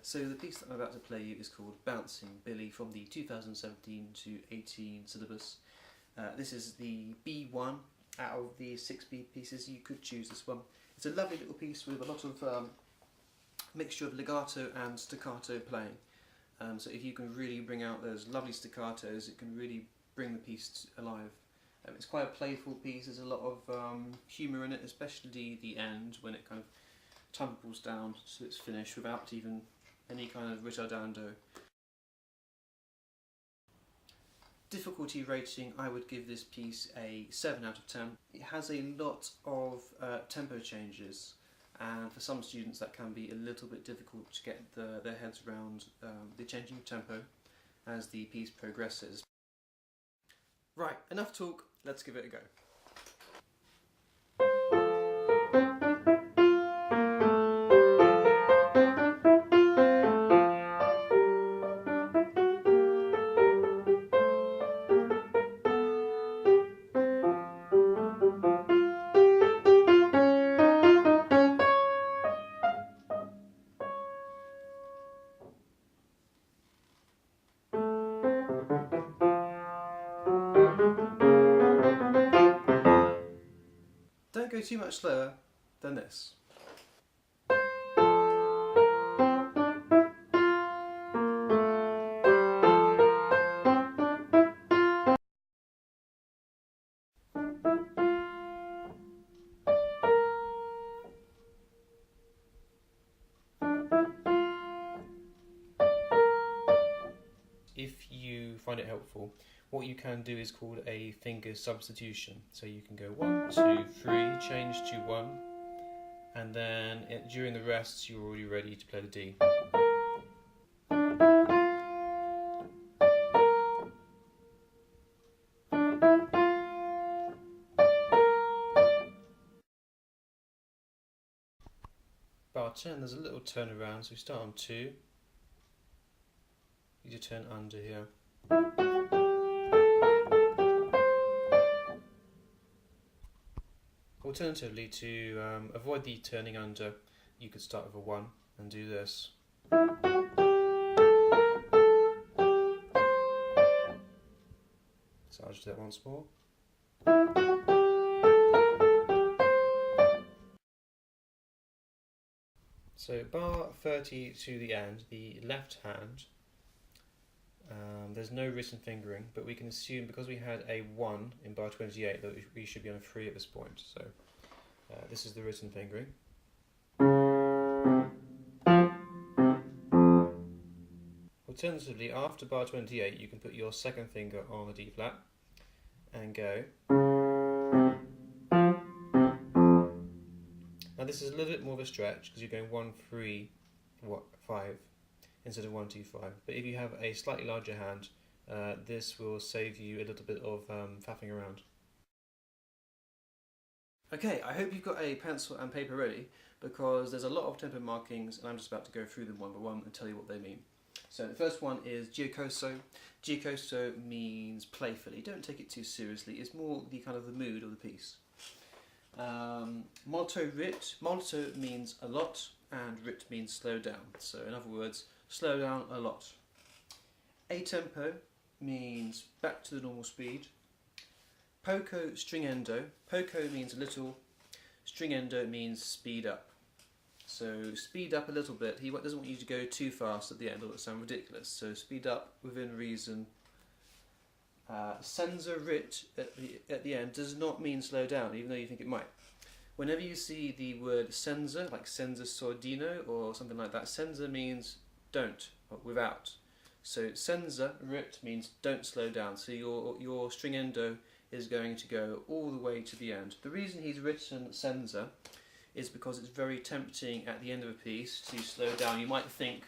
So the piece that I'm about to play you is called Bouncing Billy from the 2017 to 18 syllabus. This is the B1 out of the 6 B pieces. You could choose this one. It's a lovely little piece with a lot of mixture of legato and staccato playing. So if you can really bring out those lovely staccatos, it can really bring the piece alive. It's quite a playful piece. There's a lot of humour in it, especially the end when it kind of tumbles down so it's finished without even any kind of ritardando. Difficulty rating, I would give this piece a 7 out of 10. It has a lot of tempo changes, and for some students that can be a little bit difficult to get their heads around the changing of tempo as the piece progresses. Right, enough talk, let's give it a go. Don't go too much slower than this. If you find it helpful, what you can do is called a finger substitution. So you can go 1, 2, 3, change to 1, and then during the rests you're already ready to play the D. Bar 10, there's a little turnaround, so we start on 2. You just turn under here. Alternatively, to avoid the turning under, you could start with a 1 and do this. So I'll just do that once more. So bar 30 to the end, the left hand, there's no written fingering, but we can assume because we had a 1 in bar 28 that we should be on a 3 at this point. So this is the written fingering. Alternatively, after bar 28 you can put your second finger on the D flat and go. Now this is a little bit more of a stretch because you're going 1, 3, 5 instead of 1, 2, 5. But if you have a slightly larger hand, this will save you a little bit of faffing around. Okay, I hope you've got a pencil and paper ready because there's a lot of tempo markings and I'm just about to go through them one by one and tell you what they mean. So the first one is giocoso. Giocoso means playfully. Don't take it too seriously. It's more the kind of the mood of the piece. Molto rit. Molto means a lot and rit means slow down. So in other words, slow down a lot. A tempo means back to the normal speed. Poco stringendo. Poco means a little. Stringendo means speed up. So speed up a little bit. He doesn't want you to go too fast at the end or it sound ridiculous. So speed up within reason. Senza rit at the end does not mean slow down, even though you think it might. Whenever you see the word senza, like senza sordino or something like that, senza means don't, or without. So senza rit means don't slow down. So your stringendo is going to go all the way to the end. The reason he's written senza is because it's very tempting at the end of a piece to slow down. You might think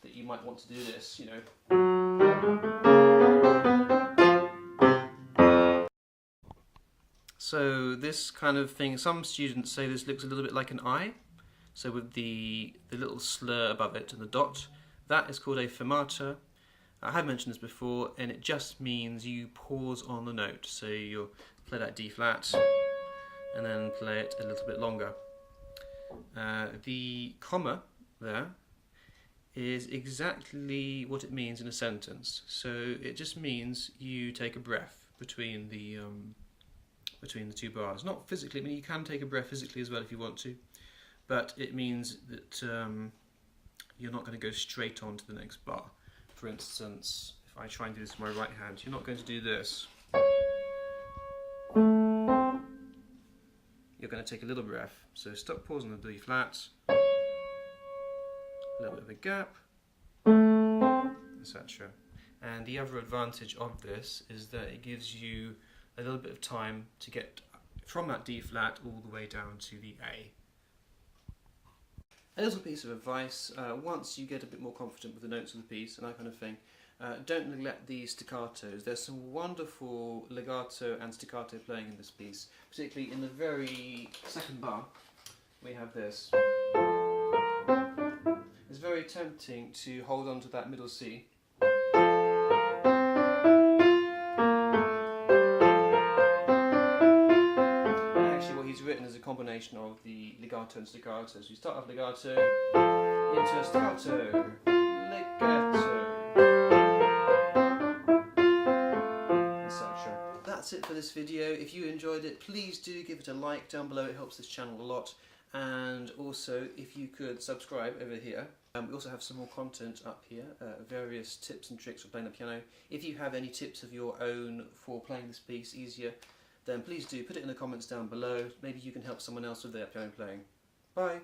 that you might want to do this, you know. So this kind of thing, some students say this looks a little bit like an I. So with the little slur above it and the dot, that is called a fermata. I have mentioned this before, and it just means you pause on the note. So you'll play that D flat, and then play it a little bit longer. The comma there is exactly what it means in a sentence. So it just means you take a breath between the two bars. Not physically, I mean you can take a breath physically as well if you want to, but it means that you're not going to go straight on to the next bar. For instance, if I try and do this with my right hand, you're not going to do this. You're going to take a little breath. So stop, pause on the D flat, a little bit of a gap, etc. And the other advantage of this is that it gives you a little bit of time to get from that D flat all the way down to the A. A little piece of advice, once you get a bit more confident with the notes of the piece and that kind of thing, don't neglect the staccatos. There's some wonderful legato and staccato playing in this piece, particularly in the very second bar. We have this. It's very tempting to hold on to that middle C. Written as a combination of the legato and staccato. So you start off legato, into a staccato, legato, etc. That's it for this video. If you enjoyed it, please do give it a like down below. It helps this channel a lot. And also, if you could subscribe over here. We also have some more content up here, various tips and tricks for playing the piano. If you have any tips of your own for playing this piece easier, then please do put it in the comments down below. Maybe you can help someone else with their piano playing. Bye!